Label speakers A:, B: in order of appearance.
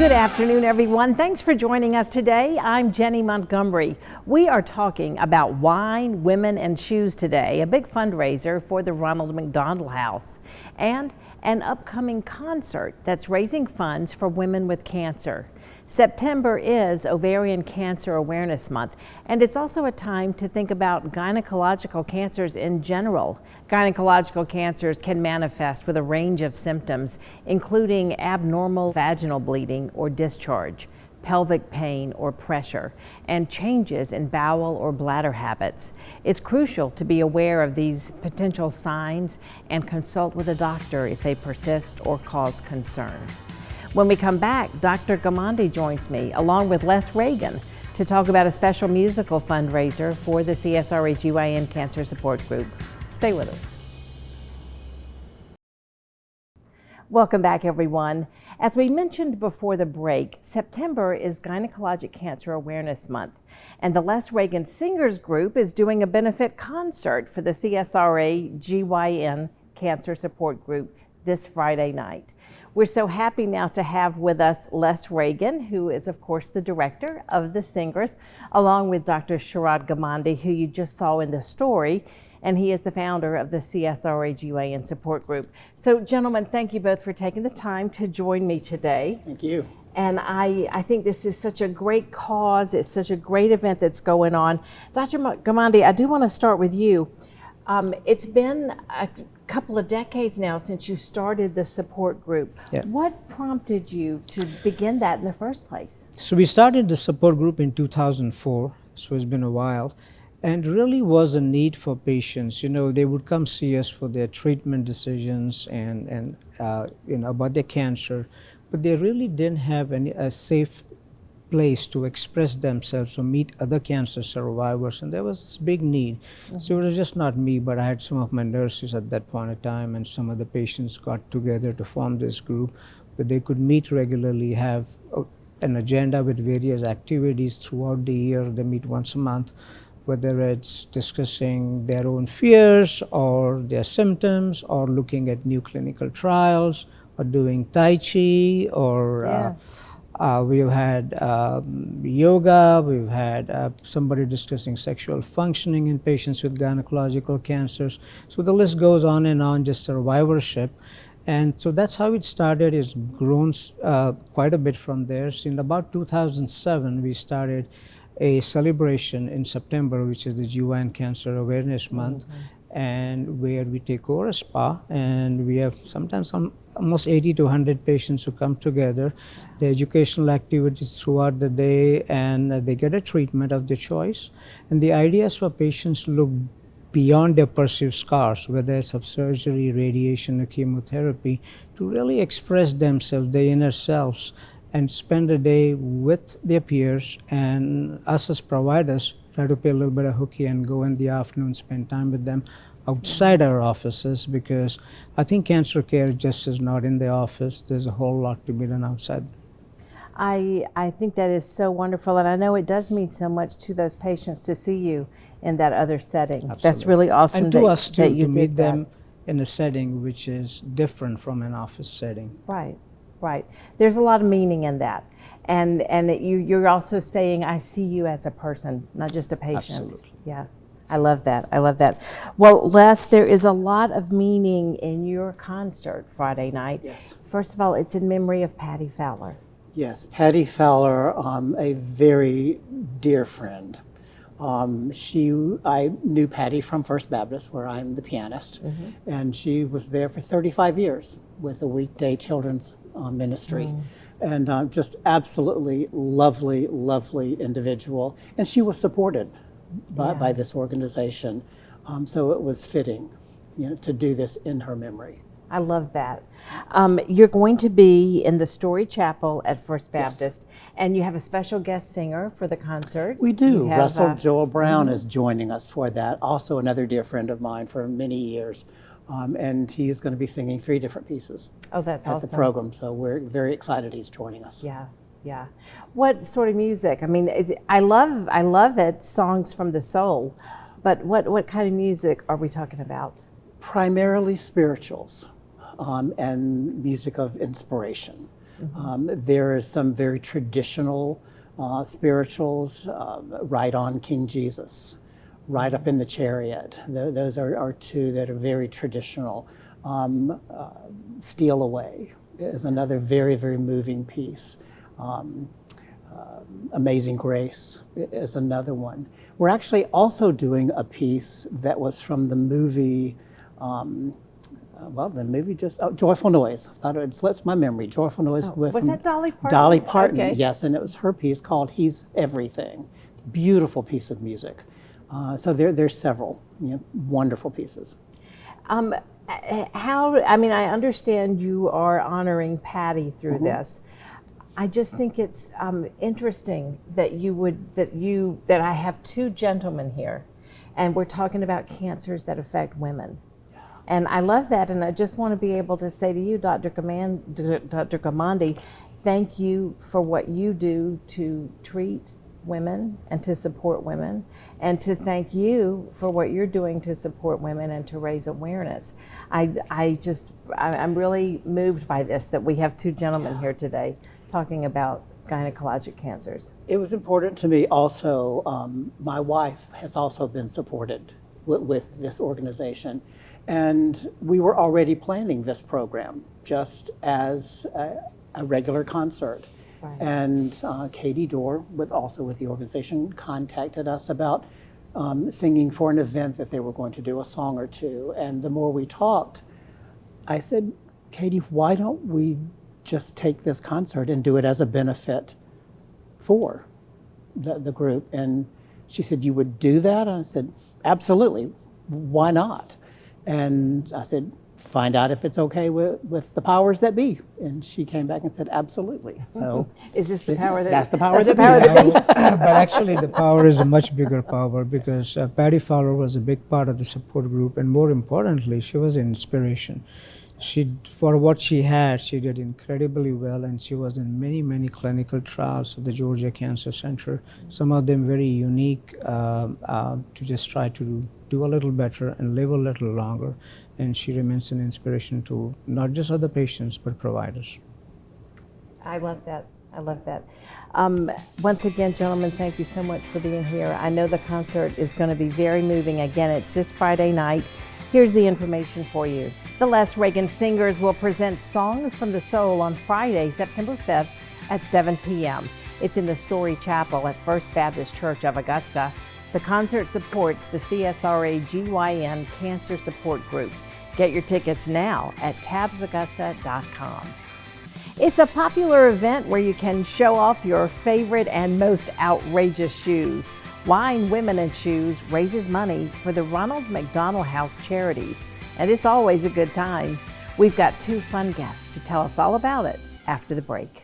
A: Good afternoon, everyone. Thanks for joining us today. I'm Jenny Montgomery. We are talking about wine, women, and shoes today, a big fundraiser for the Ronald McDonald House, and an upcoming concert that's raising funds for women with cancer. September is Ovarian Cancer Awareness Month, and it's also a time to think about gynecological cancers in general. Gynecological cancers can manifest with a range of symptoms, including abnormal vaginal bleeding or discharge, pelvic pain or pressure, and changes in bowel or bladder habits. It's crucial to be aware of these potential signs and consult with a doctor if they persist or cause concern. When we come back, Dr. Ghamande joins me, along with Regan, to talk about a special musical fundraiser for the CSRA GYN Cancer Support Group. Stay with us. Welcome back, everyone. As we mentioned before the break, September is Gynecologic Cancer Awareness Month, and the Regan Singers group is doing a benefit concert for the CSRA GYN Cancer Support Group this Friday night. We're so happy now to have with us Regan, who is, of course, the director of the Singers, along with Dr. Sharad Ghamande, who you just saw in the story, and he is the founder of the CSRA GYN Support Group. So, gentlemen, thank you both for taking the time to join me today.
B: Thank you.
A: And I think this is such a great cause. It's such a great event that's going on. Dr. Ghamande, I do want to start with you. It's been a couple of decades now since you started the support group.
B: Yeah.
A: What prompted you to begin that in the first place?
B: So we started the support group in 2004, so it's been a while, and really was a need for patients. You know, they would come see us for their treatment decisions and about their cancer, but they really didn't have a safe place to express themselves or meet other cancer survivors, and there was this big need. Mm-hmm. So it was just not me, but I had some of my nurses at that point of time, and some of the patients got together to form this group where they could meet regularly, have an agenda with various activities throughout the year. They meet once a month, whether it's discussing their own fears or their symptoms, or looking at new clinical trials, or doing Tai Chi, or we've had yoga, we've had somebody discussing sexual functioning in patients with gynecological cancers. So the list goes on, just survivorship. And so that's how it started. It's grown quite a bit from there. So in about 2007, we started a celebration in September, which is the GYN Cancer Awareness Month, and where we take over a spa, and we have sometimes almost 80 to 100 patients who come together. The educational activities throughout the day, and they get a treatment of their choice. And the idea is for patients to look beyond their perceived scars, whether it's of surgery, radiation, or chemotherapy, to really express themselves, their inner selves, and spend a day with their peers, and us as providers try to pay a little bit of hooky and go in the afternoon, spend time with them outside our offices, because I think cancer care just is not in the office. There's a whole lot to be done outside.
A: I think that is so wonderful, and I know it does mean so much to those patients to see you in that other setting. Absolutely. That's really awesome.
B: And to us too, to meet them in a setting which is different from an office setting.
A: Right, right. There's a lot of meaning in that. And you're also saying, I see you as a person, not just a patient.
B: Absolutely.
A: Yeah, I love that. I love that. Well, Les, there is a lot of meaning in your concert Friday night.
C: Yes.
A: First of all, it's in memory of Patty Fowler.
C: Yes, Patty Fowler, a very dear friend. I knew Patty from First Baptist, where I'm the pianist, and she was there for 35 years with a weekday children's ministry. And just absolutely lovely, lovely individual. And she was supported by this organization. So it was fitting, to do this in her memory.
A: I love that. You're going to be in the Story Chapel at First Baptist, and you have a special guest singer for the concert.
C: We do. Russell Joel Brown is joining us for that. Also another dear friend of mine for many years. And he is going to be singing 3 different pieces
A: at the
C: program. So we're very excited he's joining us.
A: Yeah, yeah. What sort of music? I mean, I love it, songs from the soul. But what kind of music are we talking about?
C: Primarily spirituals and music of inspiration. There is some very traditional spirituals, Ride On King Jesus, Ride Up in the Chariot. Those are two that are very traditional. Steal Away is another very, very moving piece. Amazing Grace is another one. We're actually also doing a piece that was from the movie, Joyful Noise. I thought it had slipped my memory. Joyful Noise.
A: Was that Dolly Parton?
C: Dolly Parton,
A: Okay.
C: yes, and it was her piece called He's Everything. Beautiful piece of music. So there's several wonderful pieces.
A: I understand you are honoring Patty through this. I just think it's interesting that I have two gentlemen here, and we're talking about cancers that affect women. And I love that, and I just want to be able to say to you, Dr. Ghamande, thank you for what you do to treat women and to support women, and to thank you for what you're doing to support women and to raise awareness. I'm really moved by this, that we have two gentlemen here today talking about gynecologic cancers.
C: It was important to me also, my wife has also been supported with this organization. And we were already planning this program just as a regular concert.
A: Right.
C: And Katie Dorr, also with the organization, contacted us about singing for an event that they were going to do a song or two. And the more we talked, I said, Katie, why don't we just take this concert and do it as a benefit for the group? And she said, you would do that? And I said, absolutely, why not? And I said, find out if it's okay with the powers that be. And she came back and said, absolutely. So
A: is this the power that
C: that's the power that
A: be?
B: But actually the power is a much bigger power, because Patty Fowler was a big part of the support group, and more importantly, she was an inspiration. For what she had, she did incredibly well, and she was in many, many clinical trials of the Georgia Cancer Center, some of them very unique, to just try to do a little better and live a little longer. And she remains an inspiration to not just other patients, but providers.
A: I love that. I love that. Once again, gentlemen, thank you so much for being here. I know the concert is going to be very moving. Again, it's this Friday night. Here's the information for you. The Reagan Singers will present Songs from the Soul on Friday, September 5th at 7 p.m. It's in the Story Chapel at First Baptist Church of Augusta. The concert supports the CSRA GYN Cancer Support Group. Get your tickets now at tabsaugusta.com. It's a popular event where you can show off your favorite and most outrageous shoes. Wine, Women, and Shoes raises money for the Ronald McDonald House Charities, and it's always a good time. We've got two fun guests to tell us all about it after the break.